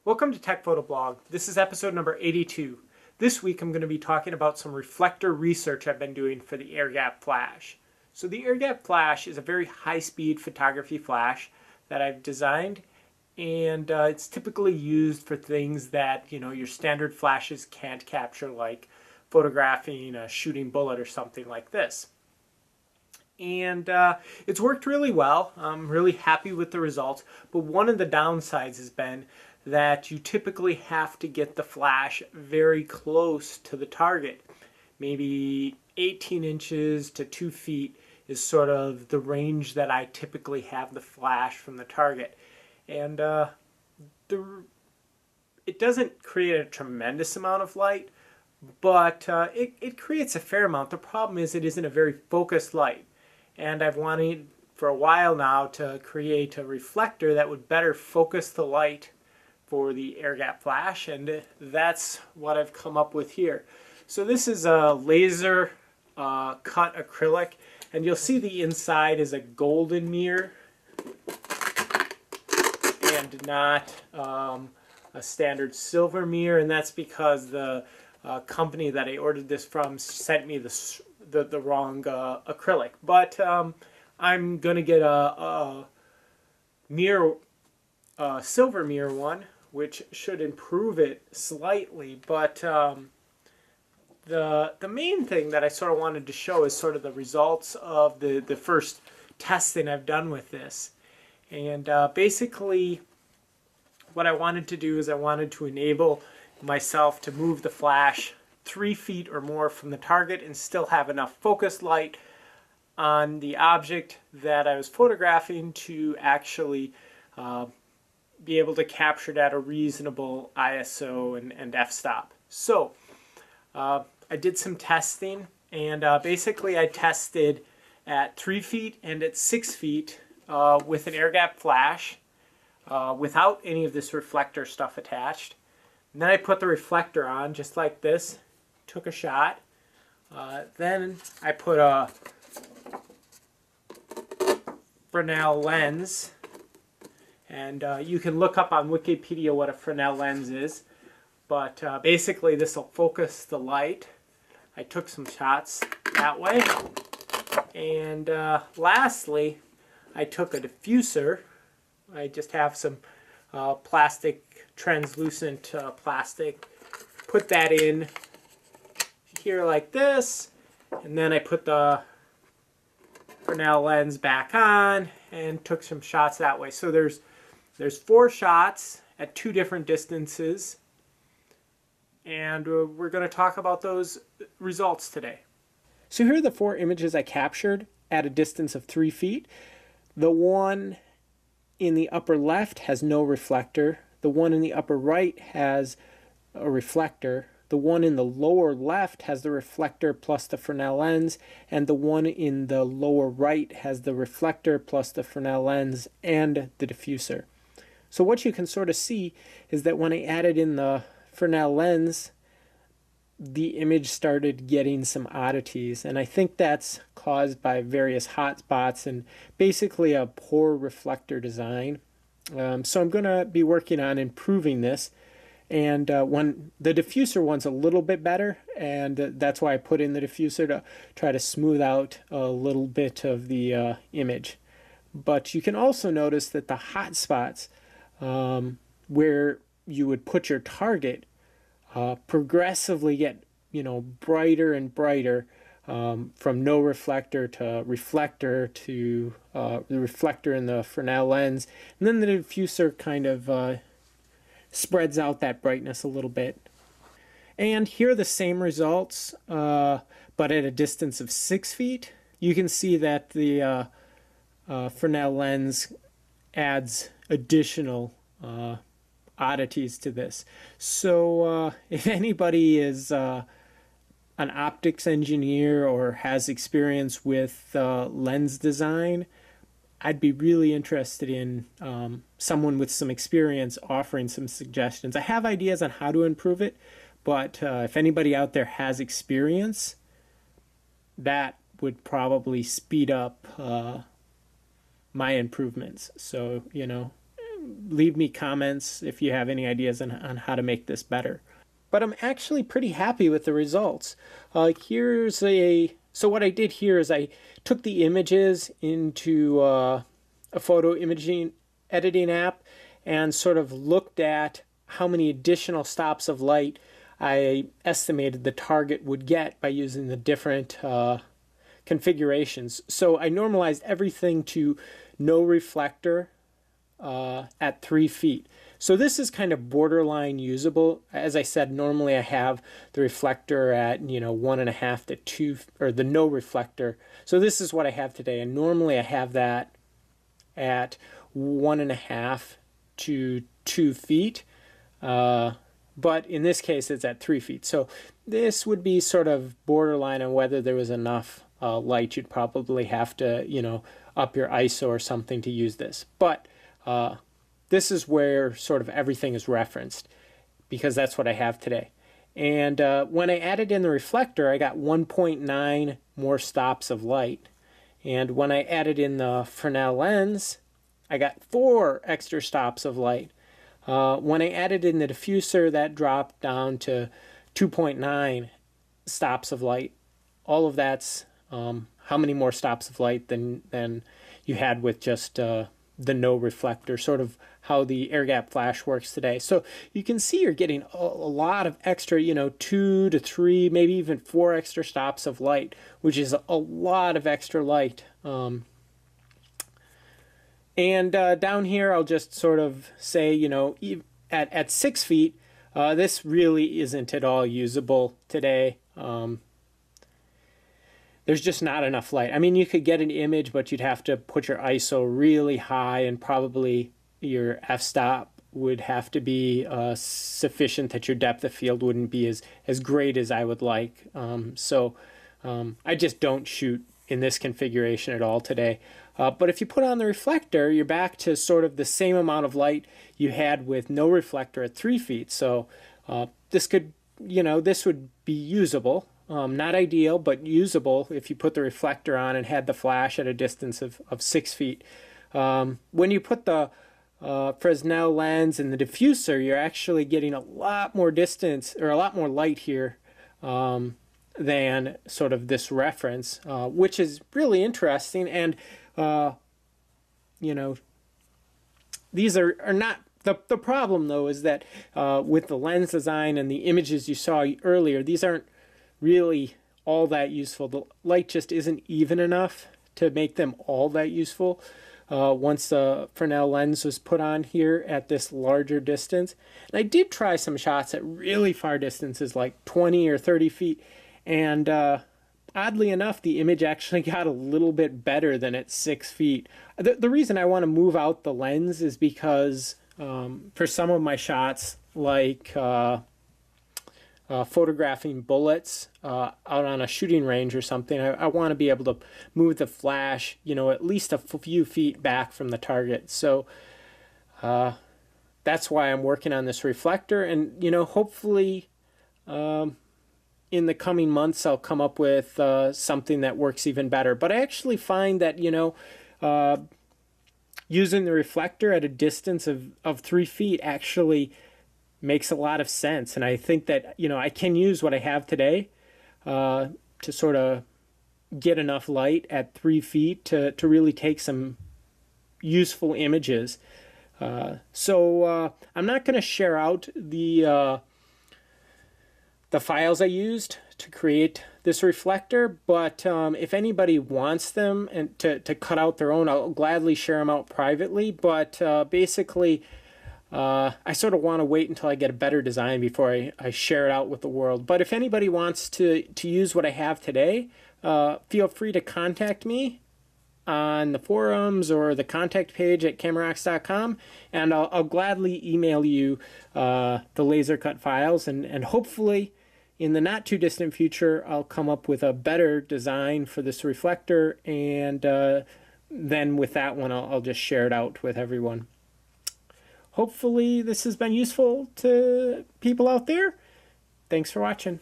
Welcome to Tech Photo Blog. This is episode number 82. This week I'm going to be talking about some reflector research I've been doing for the Airgap flash. So the Airgap flash is a very high-speed photography flash that I've designed, and it's typically used for things that your standard flashes can't capture, like photographing a shooting bullet or something like this. And it's worked really well. I'm really happy with the results, but one of the downsides has been that you typically have to get the flash very close to the target. Maybe 18 inches to 2 feet is sort of the range that I typically have the flash from the target. And it doesn't create a tremendous amount of light, but it creates a fair amount. The problem is it isn't a very focused light. And I've wanted for a while now to create a reflector that would better focus the light for the Airgap flash, and that's what I've come up with here. So this is a laser cut acrylic, and you'll see the inside is a golden mirror and not a standard silver mirror, and that's because the company that I ordered this from sent me the wrong acrylic. But I'm gonna get a mirror, silver mirror one, which should improve it slightly. But the main thing that I sort of wanted to show is sort of the results of the first testing I've done with this. And basically what I wanted to do is I wanted to enable myself to move the flash 3 feet or more from the target and still have enough focused light on the object that I was photographing to actually be able to capture it at a reasonable ISO and f-stop. So I did some testing, and basically I tested at 3 feet and at 6 feet with an Airgap flash without any of this reflector stuff attached. And then I put the reflector on just like this, took a shot. Then I put a Fresnel lens, and you can look up on Wikipedia what a Fresnel lens is, but basically this will focus the light. I took some shots that way, and lastly I took a diffuser. I just have some plastic, translucent plastic, put that in here like this, and then I put the Fresnel lens back on and took some shots that way. So there's 4 shots at 2 different distances, and we're going to talk about those results today. So here are the 4 images I captured at a distance of 3 feet. The one in the upper left has no reflector. The one in the upper right has a reflector. The one in the lower left has the reflector plus the Fresnel lens, and the one in the lower right has the reflector plus the Fresnel lens and the diffuser. So what you can sort of see is that when I added in the Fresnel lens, the image started getting some oddities, and I think that's caused by various hot spots and basically a poor reflector design. So I'm going to be working on improving this. And when the diffuser one's a little bit better, and that's why I put in the diffuser to try to smooth out a little bit of the image. But you can also notice that the hot spots where you would put your target progressively get brighter and brighter, from no reflector to reflector to the reflector in the Fresnel lens, and then the diffuser kind of spreads out that brightness a little bit. And here are the same results, but at a distance of 6 feet. You can see that the Fresnel lens adds additional oddities to this. So if anybody is an optics engineer or has experience with lens design, I'd be really interested in someone with some experience offering some suggestions. I have ideas on how to improve it, but if anybody out there has experience, that would probably speed up my improvements. So, leave me comments if you have any ideas on how to make this better. But I'm actually pretty happy with the results. So what I did here is I took the images into a photo imaging editing app and sort of looked at how many additional stops of light I estimated the target would get by using the different configurations. So I normalized everything to no reflector at 3 feet. So this is kind of borderline usable. As I said, normally I have the reflector at 1.5 to 2, or the no reflector. So this is what I have today, and normally I have that at 1.5 to 2 feet. But in this case, it's at 3 feet. So this would be sort of borderline on whether there was enough light. You'd probably have to, up your ISO or something to use this. But this is where sort of everything is referenced, because that's what I have today. And when I added in the reflector, I got 1.9 more stops of light. And when I added in the Fresnel lens, I got 4 extra stops of light. When I added in the diffuser, that dropped down to 2.9 stops of light. All of that's how many more stops of light than you had with just the no reflector, sort of how the Airgap flash works today. So you can see you're getting a lot of extra, 2 to 3, maybe even 4 extra stops of light, which is a lot of extra light. And down here, I'll just sort of say, at 6 feet, this really isn't at all usable today. There's just not enough light. I mean, you could get an image, but you'd have to put your ISO really high, and probably your f-stop would have to be sufficient that your depth of field wouldn't be as great as I would like. So I just don't shoot in this configuration at all today. But if you put on the reflector, you're back to sort of the same amount of light you had with no reflector at 3 feet. So this could, this would be usable. Not ideal, but usable if you put the reflector on and had the flash at a distance of 6 feet. When you put the Fresnel lens and the diffuser, you're actually getting a lot more distance, or a lot more light here than sort of this reference, which is really interesting. And these are not the problem, though, is that with the lens design and the images you saw earlier, these aren't really all that useful. The light just isn't even enough to make them all that useful. Once the Fresnel lens was put on here at this larger distance. And I did try some shots at really far distances, like 20 or 30 feet, and oddly enough, the image actually got a little bit better than at 6 feet. The reason I want to move out the lens is because for some of my shots, like photographing bullets out on a shooting range or something, I want to be able to move the flash, at least a few feet back from the target. So that's why I'm working on this reflector, and hopefully in the coming months I'll come up with something that works even better. But I actually find that using the reflector at a distance of 3 feet actually makes a lot of sense. And I think that I can use what I have today to sort of get enough light at 3 feet to really take some useful images. So I'm not going to share out the files I used to create this reflector, but if anybody wants them and to cut out their own, I'll gladly share them out privately. But basically, I sort of want to wait until I get a better design before I share it out with the world. But if anybody wants to use what I have today, feel free to contact me on the forums or the contact page at camerarocks.com, and I'll gladly email you the laser cut files, and hopefully in the not too distant future I'll come up with a better design for this reflector, and then with that one I'll just share it out with everyone. Hopefully this has been useful to people out there. Thanks for watching.